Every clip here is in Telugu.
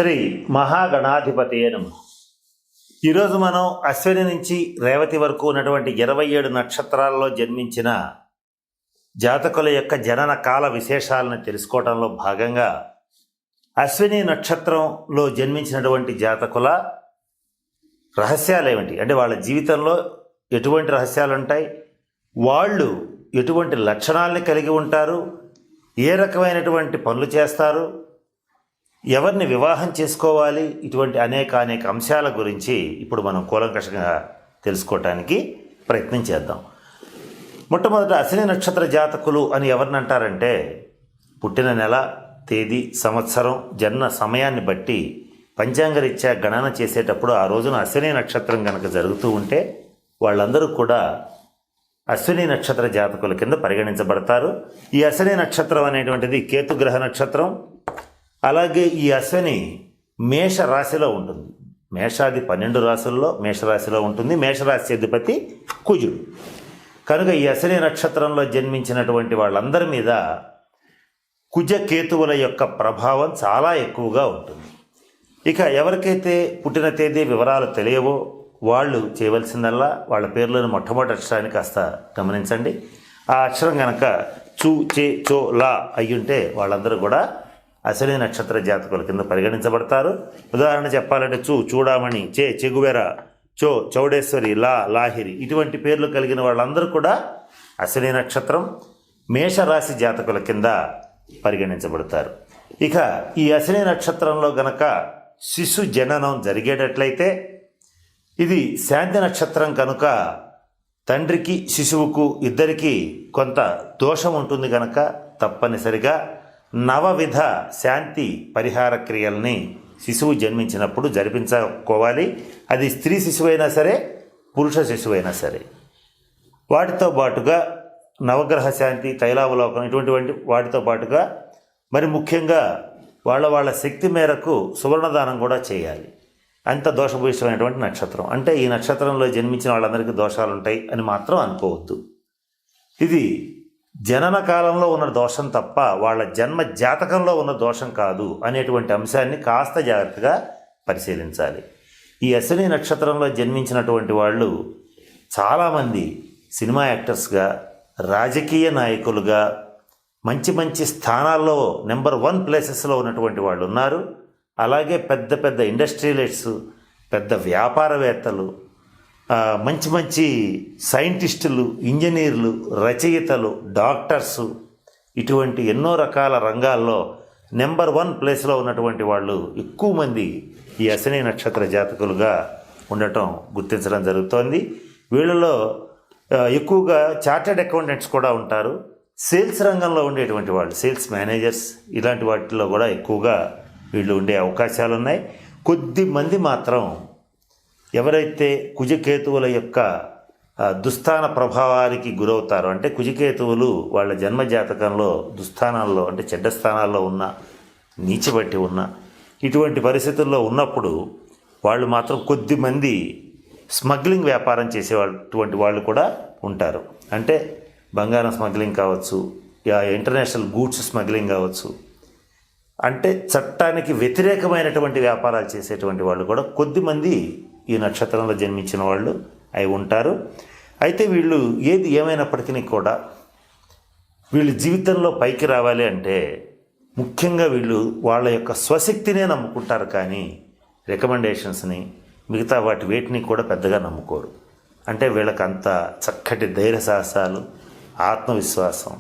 శ్రీ మహాగణాధిపతయే నమః. ఈరోజు మనం అశ్విని నుంచి రేవతి వరకు ఉన్నటువంటి 27 నక్షత్రాల్లో జన్మించిన జాతకుల యొక్క జనన కాల విశేషాలను తెలుసుకోవడంలో భాగంగా అశ్విని నక్షత్రంలో జన్మించినటువంటి జాతకుల రహస్యాలు ఏమిటి, అంటే వాళ్ళ జీవితంలో ఎటువంటి రహస్యాలు ఉంటాయి, వాళ్ళు ఎటువంటి లక్షణాలని కలిగి ఉంటారు, ఏ రకమైనటువంటి పనులు చేస్తారు, ఎవరిని వివాహం చేసుకోవాలి, ఇటువంటి అనేక అంశాల గురించి ఇప్పుడు మనం కూలంకషంగా తెలుసుకోవటానికి ప్రయత్నం చేద్దాం. మొట్టమొదట అశ్విని నక్షత్ర జాతకులు అని ఎవరిని అంటారంటే, పుట్టిన నెల, తేదీ, సంవత్సరం, జన్మ సమయాన్ని బట్టి పంచాంగరీత్యా గణన చేసేటప్పుడు ఆ రోజున అశ్విని నక్షత్రం కనుక జరుగుతూ ఉంటే వాళ్ళందరూ కూడా అశ్విని నక్షత్ర జాతకుల కింద పరిగణించబడతారు. ఈ అశ్విని నక్షత్రం అనేటువంటిది కేతుగ్రహ నక్షత్రం. అలాగే ఈ అశ్విని మేష రాశిలో ఉంటుంది. మేషాది 12 రాశుల్లో మేషరాశిలో ఉంటుంది. మేషరాశి అధిపతి కుజుడు. కనుక ఈ అశ్విని నక్షత్రంలో జన్మించినటువంటి వాళ్ళందరి మీద కుజకేతువుల యొక్క ప్రభావం చాలా ఎక్కువగా ఉంటుంది. ఇక ఎవరికైతే పుట్టిన తేదీ వివరాలు తెలియవో వాళ్ళు చేయవలసిందల్లా వాళ్ళ పేర్లను మొట్టమొదటి అక్షరాన్ని కాస్త గమనించండి. ఆ అక్షరం కనుక చూ, చే, చో, లా అయ్యుంటే వాళ్ళందరూ కూడా అశ్విని నక్షత్ర జాతకుల కింద పరిగణించబడతారు. ఉదాహరణ చెప్పాలంటే చూడామణి, చెగువెర, చౌడేశ్వరి, లాహిరి ఇటువంటి పేర్లు కలిగిన వాళ్ళందరూ కూడా అశ్విని నక్షత్రం మేషరాశి జాతకుల కింద పరిగణించబడతారు. ఇక ఈ అశ్విని నక్షత్రంలో గనక శిశు జననం జరిగేటట్లయితే ఇది శాంతి నక్షత్రం కనుక తండ్రికి శిశువుకు ఇద్దరికీ కొంత దోషం ఉంటుంది కనుక తప్పనిసరిగా నవవిధ శాంతి పరిహార క్రియల్ని శిశువు జన్మించినప్పుడు జరిపించుకోవాలి. అది స్త్రీ శిశువైనా సరే, పురుష శిశువైనా సరే. వాటితో పాటుగా నవగ్రహ శాంతి, తైలావలోకనం ఇటువంటి వాటితో పాటుగా మరి ముఖ్యంగా వాళ్ళ శక్తి మేరకు సువర్ణదానం కూడా చేయాలి. అంత దోషభూయిష్టమైనటువంటి నక్షత్రం. అంటే ఈ నక్షత్రంలో జన్మించిన వాళ్ళందరికీ దోషాలు ఉంటాయి అని మాత్రం అనుకోవద్దు. ఇది జనన కాలంలో ఉన్న దోషం తప్ప వాళ్ళ జన్మ జాతకంలో ఉన్న దోషం కాదు అనేటువంటి అంశాన్ని కాస్త జాగ్రత్తగా పరిశీలించాలి. ఈ అశ్విని నక్షత్రంలో జన్మించినటువంటి వాళ్ళు చాలామంది సినిమా యాక్టర్స్గా, రాజకీయ నాయకులుగా, మంచి స్థానాల్లో నెంబర్ 1 ప్లేసెస్లో ఉన్నటువంటి వాళ్ళు ఉన్నారు. అలాగే పెద్ద ఇండస్ట్రియలిస్ట్స్, పెద్ద వ్యాపారవేత్తలు, మంచి సైంటిస్టులు, ఇంజనీర్లు, రచయితలు, డాక్టర్సు ఇటువంటి ఎన్నో రకాల రంగాల్లో నెంబర్ 1 ప్లేస్లో ఉన్నటువంటి వాళ్ళు ఎక్కువ మంది ఈ అశ్విని నక్షత్ర జాతకులుగా ఉండటం గుర్తించడం జరుగుతోంది. వీళ్ళలో ఎక్కువగా చార్టెడ్ అకౌంటెంట్స్ కూడా ఉంటారు. సేల్స్ రంగంలో ఉండేటువంటి వాళ్ళు, సేల్స్ మేనేజర్స్ ఇలాంటి వాటిల్లో కూడా ఎక్కువగా వీళ్ళు ఉండే అవకాశాలు ఉన్నాయి. కొద్ది మంది మాత్రం ఎవరైతే కుజకేతువుల యొక్క దుస్థాన ప్రభావానికి గురవుతారో, అంటే కుజకేతువులు వాళ్ళ జన్మజాతకంలో దుస్థానాల్లో అంటే చెడ్డ స్థానాల్లో ఉన్న, నీచబట్టి ఉన్న ఇటువంటి పరిస్థితుల్లో ఉన్నప్పుడు వాళ్ళు మాత్రం కొద్ది మంది స్మగ్లింగ్ వ్యాపారం చేసేటువంటి వాళ్ళు కూడా ఉంటారు. అంటే బంగారం స్మగ్లింగ్ కావచ్చు, ఇంటర్నేషనల్ గూడ్స్ స్మగ్లింగ్ కావచ్చు, అంటే చట్టానికి వ్యతిరేకమైనటువంటి వ్యాపారాలు చేసేటువంటి వాళ్ళు కూడా కొద్దిమంది ఈ నక్షత్రంలో జన్మించిన వాళ్ళు అయి ఉంటారు. అయితే వీళ్ళు ఏది ఏమైనప్పటికీ కూడా వీళ్ళు జీవితంలో పైకి రావాలి అంటే ముఖ్యంగా వీళ్ళు వాళ్ళ యొక్క స్వశక్తినే నమ్ముకుంటారు, కానీ రికమెండేషన్స్ని మిగతా వేటిని కూడా పెద్దగా నమ్ముకోరు. అంటే వీళ్ళకి అంత చక్కటి ధైర్య సాహసాలు, ఆత్మవిశ్వాసం,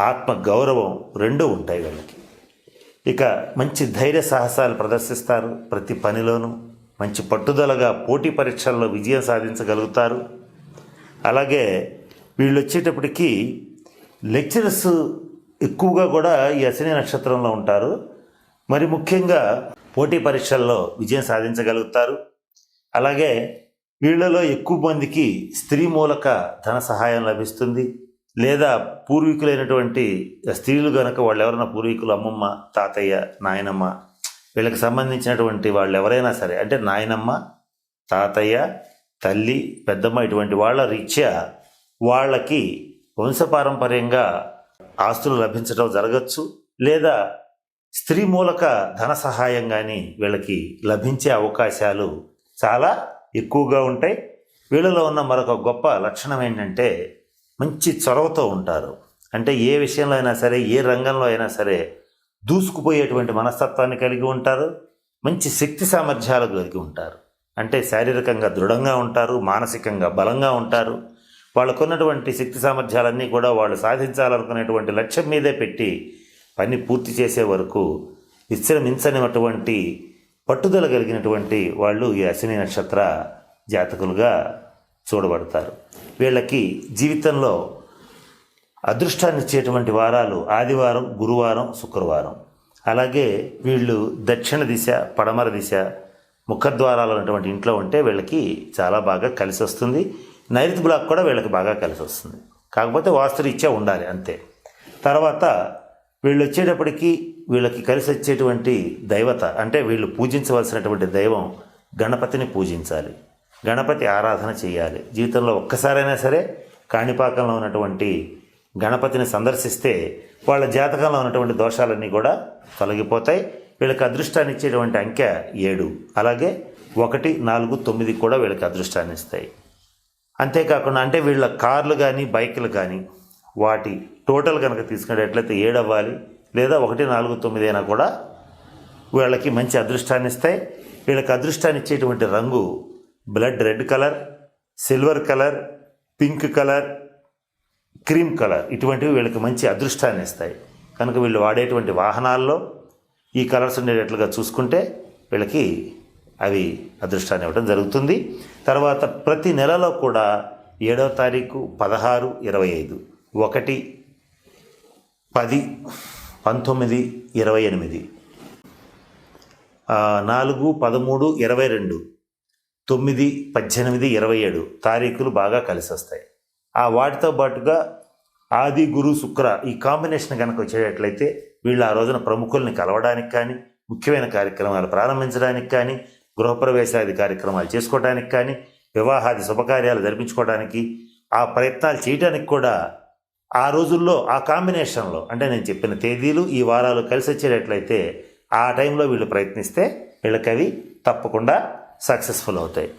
ఆత్మగౌరవం రెండూ ఉంటాయి వీళ్ళకి. ఇక మంచి ధైర్య సాహసాలు ప్రదర్శిస్తారు. ప్రతి పనిలోనూ మంచి పట్టుదలగా పోటీ పరీక్షల్లో విజయం సాధించగలుగుతారు. అలాగే వీళ్ళు వచ్చేటప్పటికి లెక్చరర్స్ ఎక్కువగా కూడా ఈ అశ్విని నక్షత్రంలో ఉంటారు. మరి ముఖ్యంగా పోటీ పరీక్షల్లో విజయం సాధించగలుగుతారు. అలాగే వీళ్ళలో ఎక్కువ మందికి స్త్రీ మూలక ధన సహాయం లభిస్తుంది. లేదా పూర్వీకులైనటువంటి స్త్రీలు కనుక వాళ్ళు ఎవరైనా పూర్వీకులు, అమ్మమ్మ, తాతయ్య, నాయనమ్మ, వీళ్ళకి సంబంధించినటువంటి వాళ్ళు ఎవరైనా సరే, అంటే నాయనమ్మ, తాతయ్య, తల్లి, పెద్దమ్మ ఇటువంటి వాళ్ళ రీత్యా వాళ్ళకి వంశపారంపర్యంగా ఆస్తులు లభించడం జరగచ్చు. లేదా స్త్రీ మూలక ధన సహాయం కానీ వీళ్ళకి లభించే అవకాశాలు చాలా ఎక్కువగా ఉంటాయి. వీళ్ళలో ఉన్న మరొక గొప్ప లక్షణం ఏంటంటే మంచి చొరవతో ఉంటారు. అంటే ఏ విషయంలో అయినా సరే, ఏ రంగంలో అయినా సరే దూసుకుపోయేటువంటి మనస్తత్వాన్ని కలిగి ఉంటారు. మంచి శక్తి సామర్థ్యాలు కలిగి ఉంటారు. అంటే శారీరకంగా దృఢంగా ఉంటారు, మానసికంగా బలంగా ఉంటారు. వాళ్ళకున్నటువంటి శక్తి సామర్థ్యాలన్నీ కూడా వాళ్ళు సాధించాలనుకునేటువంటి లక్ష్యం మీదే పెట్టి పని పూర్తి చేసే వరకు విశ్రమించనిటువంటి పట్టుదల కలిగినటువంటి వాళ్ళు ఈ అశ్విని నక్షత్ర జాతకులుగా చూడబడతారు. వీళ్ళకి జీవితంలో అదృష్టాన్ని ఇచ్చేటువంటి వారాలు ఆదివారం, గురువారం, శుక్రవారం. అలాగే వీళ్ళు దక్షిణ దిశ, పడమర దిశ ముఖద్వారాలు ఉన్నటువంటి ఇంట్లో ఉంటే వీళ్ళకి చాలా బాగా కలిసి వస్తుంది. నైరుతి బ్లాక్ కూడా వీళ్ళకి బాగా కలిసి వస్తుంది. కాకపోతే వాస్తురీత్యా ఉండాలి అంతే. తర్వాత వీళ్ళు వచ్చేటప్పటికి వీళ్ళకి కలిసి వచ్చేటువంటి దైవత అంటే వీళ్ళు పూజించవలసినటువంటి దైవం గణపతిని పూజించాలి. గణపతి ఆరాధన చేయాలి. జీవితంలో ఒక్కసారైనా సరే కాణిపాకంలో ఉన్నటువంటి గణపతిని సందర్శిస్తే వాళ్ళ జాతకంలో ఉన్నటువంటి దోషాలన్నీ కూడా తొలగిపోతాయి. వీళ్ళకి అదృష్టాన్ని ఇచ్చేటువంటి అంకె 7. అలాగే 1, 4, 9 కూడా వీళ్ళకి అదృష్టాన్ని ఇస్తాయి. అంతేకాకుండా అంటే వీళ్ళ కార్లు కానీ బైకులు కానీ వాటి టోటల్ కనుక తీసుకునేట్లయితే 7 అవ్వాలి, లేదా 1, 4, 9 అయినా కూడా వీళ్ళకి మంచి అదృష్టాన్ని ఇస్తాయి. వీళ్ళకి అదృష్టాన్ని ఇచ్చేటువంటి రంగు blood red colour, silver colour, pink colour, cream colour. ఇటువంటివి వీళ్ళకి మంచి అదృష్టాన్ని ఇస్తాయి. కనుక వీళ్ళు వాడేటువంటి వాహనాల్లో ఈ కలర్స్ ఉండేటట్లుగా చూసుకుంటే వీళ్ళకి అవి అదృష్టాన్ని ఇవ్వడం జరుగుతుంది. తర్వాత ప్రతి నెలలో కూడా 7వ తారీఖు, 16, 25, 1, 10, 19, 28, 4, 13, 22, 9, 18, 27 తారీఖులు బాగా కలిసి వస్తాయి. ఆ వాటితో పాటుగా ఆది, గురు, శుక్ర ఈ కాంబినేషన్ కనుక వచ్చేటట్లయితే వీళ్ళు ఆ రోజున ప్రముఖుల్ని కలవడానికి కానీ, ముఖ్యమైన కార్యక్రమాలు ప్రారంభించడానికి కానీ, గృహప్రవేశాది కార్యక్రమాలు చేసుకోవడానికి కానీ, వివాహాది శుభకార్యాలు జరిపించుకోవడానికి ఆ ప్రయత్నాలు చేయడానికి కూడా ఆ రోజుల్లో ఆ కాంబినేషన్లో అంటే నేను చెప్పిన తేదీలు ఈ వారాలు కలిసి వచ్చేటట్లయితే ఆ టైంలో వీళ్ళు ప్రయత్నిస్తే వీళ్ళకి అవి తప్పకుండా సక్సెస్ఫుల్ అవుతాయి.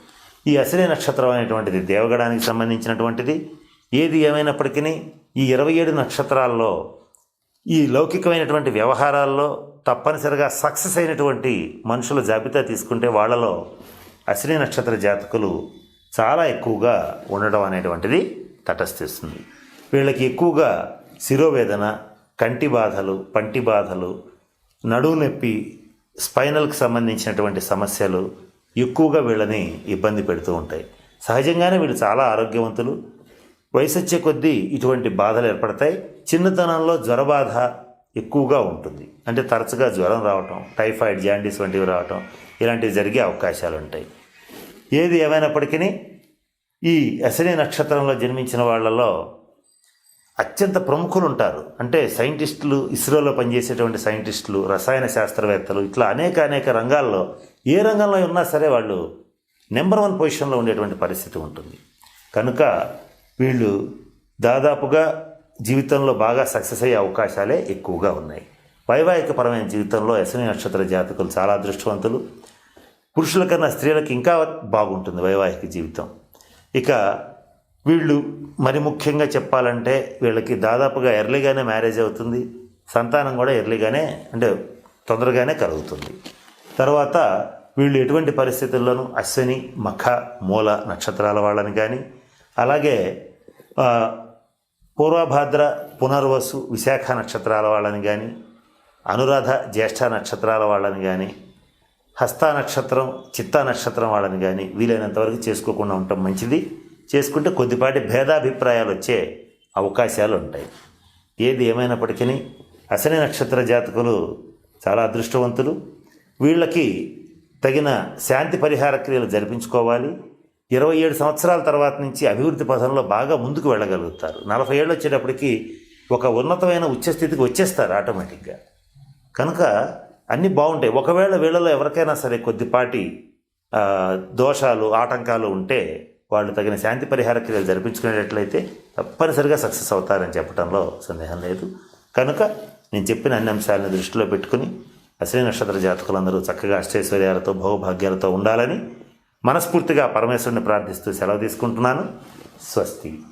ఈ అశ్విని నక్షత్రం అనేటువంటిది దేవగడానికి సంబంధించినటువంటిది. ఏది ఏమైనప్పటికీ ఈ 27 నక్షత్రాల్లో ఈ లౌకికమైనటువంటి వ్యవహారాల్లో తప్పనిసరిగా సక్సెస్ అయినటువంటి మనుషుల జాబితా తీసుకుంటే వాళ్ళలో అశ్విని నక్షత్ర జాతకులు చాలా ఎక్కువగా ఉండడం అనేటువంటిది తటస్థిస్తుంది. వీళ్ళకి ఎక్కువగా శిరోవేదన, కంటి బాధలు, పంటి బాధలు, నడుము నొప్పి, స్పైనల్కి సంబంధించినటువంటి సమస్యలు ఎక్కువగా వీళ్ళని ఇబ్బంది పెడుతూ ఉంటాయి. సహజంగానే వీళ్ళు చాలా ఆరోగ్యవంతులు. వయసు వచ్చే కొద్దీ ఇటువంటి బాధలు ఏర్పడతాయి. చిన్నతనంలో జ్వరబాధ ఎక్కువగా ఉంటుంది. అంటే తరచుగా జ్వరం రావటం, టైఫాయిడ్, జాండీస్ వంటివి రావటం ఇలాంటివి జరిగే అవకాశాలు ఉంటాయి. ఏది ఏమైనప్పటికీ ఈ అశ్విని నక్షత్రంలో జన్మించిన వాళ్ళలో అత్యంత ప్రముఖులు ఉంటారు. అంటే సైంటిస్టులు, ఇస్రోలో పనిచేసేటువంటి సైంటిస్టులు, రసాయన శాస్త్రవేత్తలు, ఇట్లా అనేక రంగాల్లో ఏ రంగంలో ఉన్నా సరే వాళ్ళు నెంబర్ 1 పొజిషన్లో ఉండేటువంటి పరిస్థితి ఉంటుంది. కనుక వీళ్ళు దాదాపుగా జీవితంలో బాగా సక్సెస్ అయ్యే అవకాశాలే ఎక్కువగా ఉన్నాయి. వైవాహికపరమైన జీవితంలో అశ్విని నక్షత్ర జాతకులు చాలా అదృష్టవంతులు. పురుషుల కన్నా స్త్రీలకు ఇంకా బాగుంటుంది వైవాహిక జీవితం. ఇక వీళ్ళు మరి ముఖ్యంగా చెప్పాలంటే వీళ్ళకి దాదాపుగా ఎర్లీగానే మ్యారేజ్ అవుతుంది. సంతానం కూడా ఎర్లీగానే అంటే తొందరగానే కలుగుతుంది. తర్వాత వీళ్ళు ఎటువంటి పరిస్థితుల్లోనూ అశ్విని, మఖ, మూల నక్షత్రాల వాళ్ళని కానీ, అలాగే పూర్వభాద్ర, పునర్వసు, విశాఖ నక్షత్రాల వాళ్ళని కానీ, అనురాధ, జ్యేష్ఠ నక్షత్రాల వాళ్ళని కానీ, హస్త నక్షత్రం, చిత్తా నక్షత్రం వాళ్ళని కానీ వీలైనంతవరకు చేసుకోకుండా ఉండటం మంచిది. చేసుకుంటే కొద్దిపాటి భేదాభిప్రాయాలు వచ్చే అవకాశాలు ఉంటాయి. ఏది ఏమైనప్పటికీ అశ్విని నక్షత్ర జాతకులు చాలా అదృష్టవంతులు. వీళ్ళకి తగిన శాంతి పరిహార క్రియలు జరిపించుకోవాలి. 27 సంవత్సరాల తర్వాత నుంచి అభివృద్ధి పథంలో బాగా ముందుకు వెళ్ళగలుగుతారు. 40 ఏళ్ళు వచ్చేటప్పటికి ఒక ఉన్నతమైన ఉచ్చస్థితికి వచ్చేస్తారు ఆటోమేటిక్గా. కనుక అన్నీ బాగుంటాయి. ఒకవేళ వీళ్ళలో ఎవరికైనా సరే కొద్దిపాటి దోషాలు, ఆటంకాలు ఉంటే వాళ్ళు తగిన శాంతి పరిహార క్రియలు జరిపించుకునేటట్లయితే తప్పనిసరిగా సక్సెస్ అవుతారని చెప్పడంలో సందేహం లేదు. కనుక నేను చెప్పిన అన్ని అంశాలను దృష్టిలో పెట్టుకుని అశ్విని నక్షత్ర జాతకులందరూ చక్కగా అష్టైశ్వర్యాలతో భోగభాగ్యాలతో ఉండాలని మనస్ఫూర్తిగా పరమేశ్వరుని ప్రార్థిస్తూ సెలవు తీసుకుంటున్నాను. స్వస్తి.